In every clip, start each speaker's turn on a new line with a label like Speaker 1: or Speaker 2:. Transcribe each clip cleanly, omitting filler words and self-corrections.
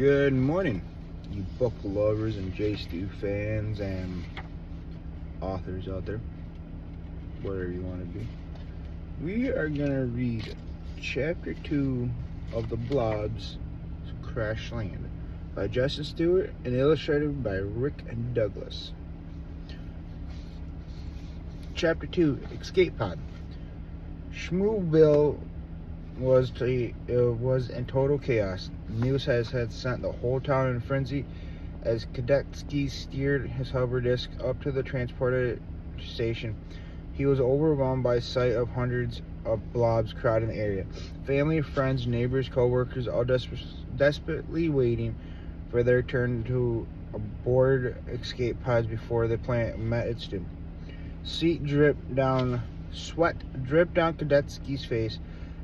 Speaker 1: Good morning, you book lovers and J-Stu fans and authors out there, whatever you want to be. We are going to read Chapter 2 of The Blobs, Crash Land, by Justin Stewart and illustrated by Rick Douglas. Chapter 2, Escape Pod. Schmooville was in total chaos. News had sent the whole town in a frenzy as Kadetsky steered his hover disc up to the transporter station. He was overwhelmed by the sight of hundreds of blobs crowding the area. Family, friends, neighbors, co-workers, all desperately waiting for their turn to board escape pods before the planet met its doom. Sweat dripped down Kadetsky's face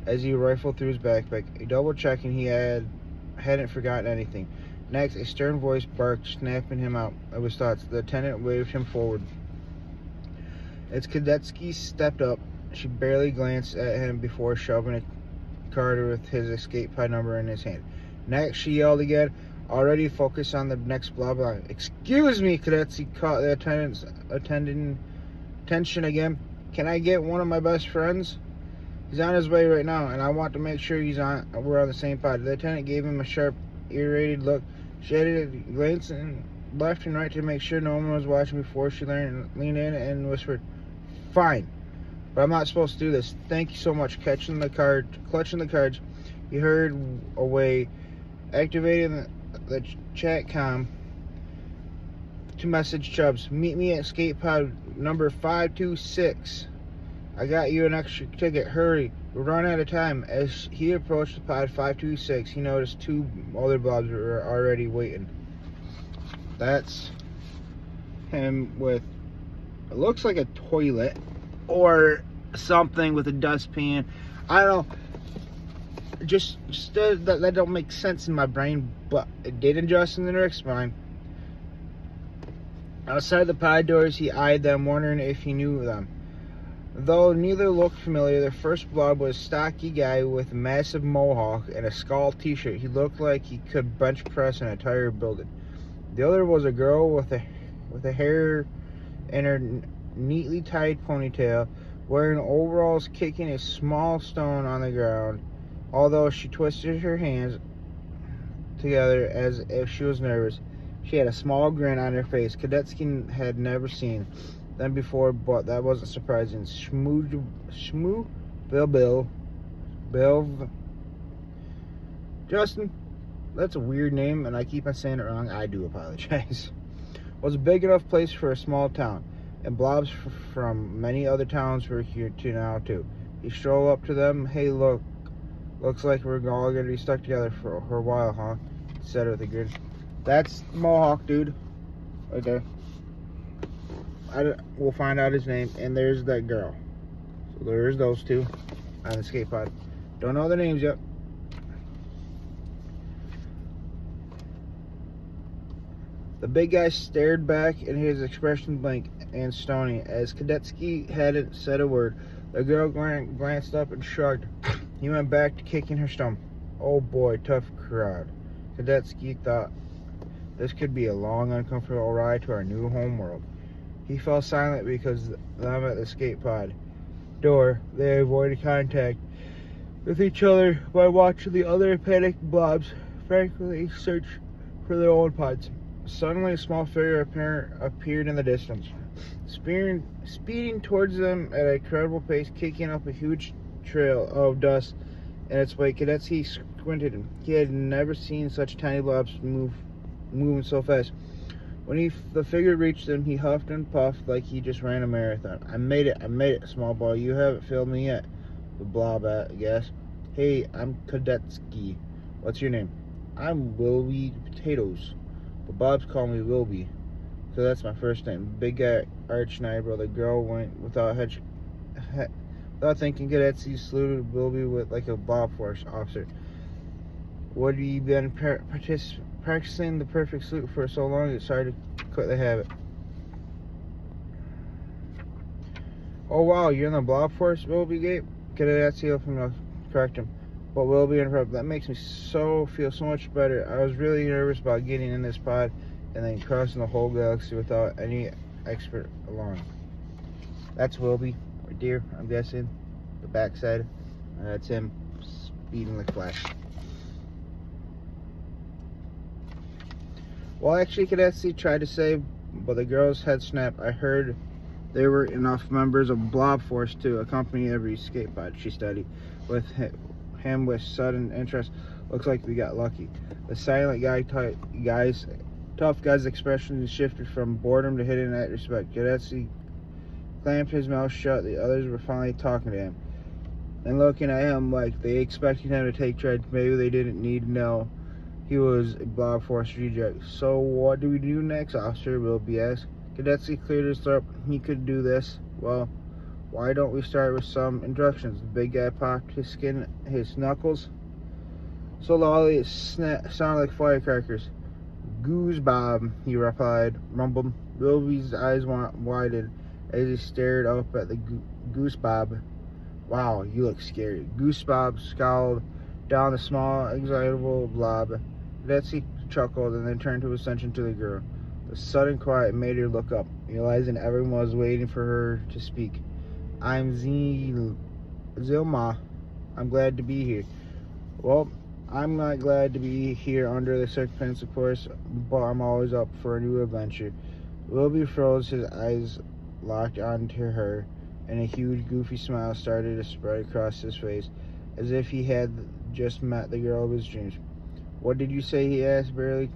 Speaker 1: as he rifled through his backpack, double-checking he hadn't forgotten anything. Next, a stern voice barked, snapping him out of his thoughts. The lieutenant waved him forward. As Kadetsky stepped up, she barely glanced at him before shoving a card with his escape pod number in his hand. Next, she yelled again, already focused on the next blob line. "Excuse me," Kadetsky caught the attendant's attention again. "Can I get one of my best friends? He's on his way right now, and I want to make sure we're on the same pod." The lieutenant gave him a sharp, irritated look. She had a glance left and right to make sure no one was watching before she leaned in and whispered, "Fine, but I'm not supposed to do this. Thank you so much." Clutching the cards, he hurried away, activating the chat comm to message Chubbs. "Meet me at escape pod number 526. I got you an extra ticket. Hurry, we're running out of time." As he approached the pod 526, he noticed two other blobs were already waiting. That's him with, it looks like a toilet or something with a dustpan. I don't know. Just that don't make sense in my brain, but it did in Justin and Rick's mind. Outside the pod doors, he eyed them, wondering if he knew them. Though neither looked familiar, the first blob was a stocky guy with a massive mohawk and a skull t-shirt. He looked like he could bench press an entire building. The other was a girl with a hair in her neatly tied ponytail, wearing overalls, kicking a small stone on the ground, although she twisted her hands together as if she was nervous. She had a small grin on her face Kadetsky had never seen them before, but that wasn't surprising. Bill. Justin, that's a weird name, and I keep on saying it wrong. I do apologize. Was a big enough place for a small town, and blobs from many other towns were here now too. He strolled up to them. "Hey, looks like we're all gonna be stuck together for a while, huh?" He said with a grin. That's Mohawk dude, right there. We'll find out his name. And there's that girl. So there's those two on the escape pod. Don't know their names yet. The big guy stared back, and his expression blank and stony as Kadetsky hadn't said a word. The girl glanced up and shrugged. He went back to kicking her stump. "Oh boy, tough crowd." Kadetsky thought this could be a long, uncomfortable ride to our new home world. He fell silent because them at the escape pod door, they avoided contact with each other by watching the other panicked blobs frantically search for their own pods. Suddenly, a small figure appeared in the distance, speeding towards them at an incredible pace, kicking up a huge trail of dust in its wake. Kadetsky squinted. He had never seen such tiny blobs moving so fast. When the figure reached him, he huffed and puffed like he just ran a marathon. I made it, small boy. You haven't failed me yet," the blob gasped. "Hey, I'm Kadetsky. What's your name?" "I'm Wilby Potatoes, but Bob's call me Wilby, so that's my first name." Big guy arched an eyebrow. The girl went without thinking. Kadetsky saluted Wilby with like a Bob Force officer. "What have you been practicing the perfect salute for so long? It's hard to quit the habit." "Oh wow, you're in the Blob Force?" Wilby gaped. Kadetsky correct him. but will be interrupted. That makes me feel so much better. I was really nervous about getting in this pod and then crossing the whole galaxy without any expert along. That's Wilby, right there, I'm guessing. The backside. That's him speeding like Flash. Well, actually, Cadetsy tried to save, but the girls had snapped. I heard there were enough members of Blob Force to accompany every escape pod, she studied. With him with sudden interest, looks like we got lucky. The silent tough guy's expression shifted from boredom to hidden at respect. Cadetsy clamped his mouth shut. The others were finally talking to him and looking at him like they expected him to take charge. Maybe they didn't need to know he was a Blob Force reject. So what do we do next, Officer Wilby asked. Cadetsy cleared his throat. He could do this. Well, why don't we start with some instructions? The big guy popped his knuckles so loudly it sounded like firecrackers. Goose Bob, he replied, rumbled. Wilby's eyes widened as he stared up at the Goose Bob. Wow, you look scary. Goose Bob scowled down the small, excitable blob. Cadetsy chuckled and then turned his attention to the girl. The sudden quiet made her look up, realizing everyone was waiting for her to speak. I'm Zilma. I'm glad to be here. Well, I'm not glad to be here under the circumstances, of course, but I'm always up for a new adventure. Wilby froze, his eyes locked onto her, and a huge, goofy smile started to spread across his face, as if he had just met the girl of his dreams. What did you say? He asked, barely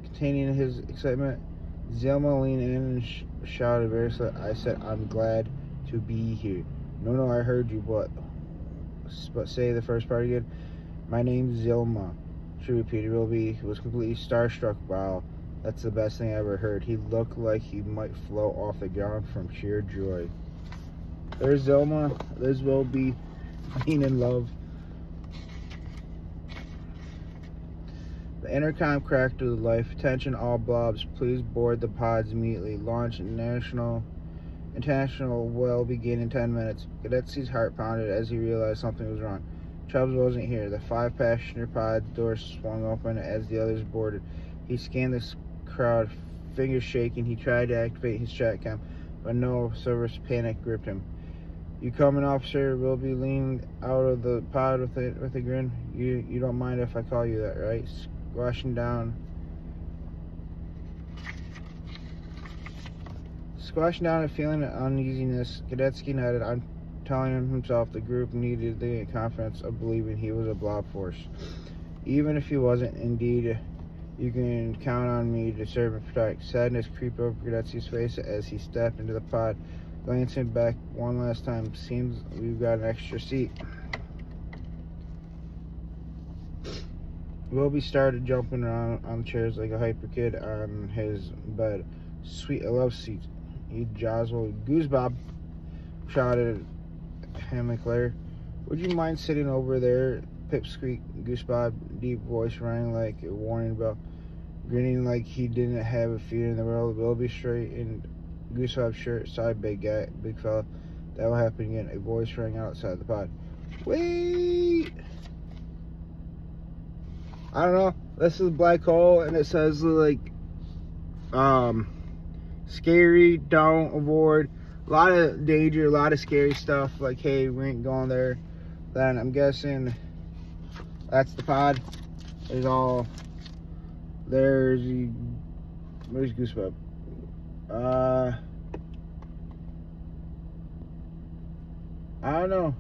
Speaker 1: containing his excitement. Zelma leaned in and shouted very slow. I said, I'm glad to be here. No, I heard you, but say the first part again. My name's Zelma, she repeated. Wilby was completely starstruck. Wow, that's the best thing I ever heard. He looked like he might float off the ground from sheer joy. There's Zelma. There's Wilby, being in love. The intercom cracked to life. Attention all blobs, please board the pods immediately. Launch international will begin in 10 minutes. Cadetsy's heart pounded as he realized something was wrong. Chubbs wasn't here. The 5 passenger pod doors swung open as the others boarded. He scanned the crowd, fingers shaking. He tried to activate his chat cam, but no service panic gripped him. You coming, officer? Wilby leaned out of the pod with a grin. You don't mind if I call you that, right? Squashing down and feeling uneasiness, Cadetsky nodded. I'm telling himself the group needed the confidence of believing he was a Blob Force. Even if he wasn't, indeed, you can count on me to serve and protect. Sadness creeped over Cadetsy's face as he stepped into the pod, glancing back one last time. Seems we've got an extra seat. Wilby started jumping around on chairs like a hyper kid on his bed. Sweet, I love seats. He jostled. Goose Bob shouted at him and Claire. Would you mind sitting over there? Pip squeaked. Goose Bob, deep voice rang like a warning bell. Grinning like he didn't have a fear in the world. Wilby straightened Goose Bob's shirt. Side big fella. That will happen again. A voice rang outside the pod. Wait! I don't know. This is a black hole, and it says like, scary, don't avoid. A lot of danger, a lot of scary stuff. Like, hey, we ain't going there. Then I'm guessing that's the pod. There's where's Goosebump? I don't know.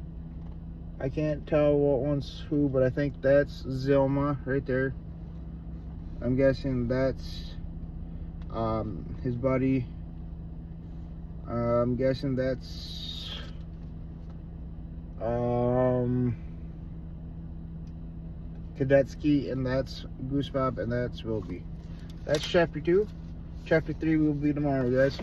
Speaker 1: I can't tell what one's who, but I think that's Zelma right there. I'm guessing that's his buddy. I'm guessing that's Cadetsky, and that's Goosebump, and that's Wilby. That's chapter 2. Chapter 3 will be tomorrow, guys.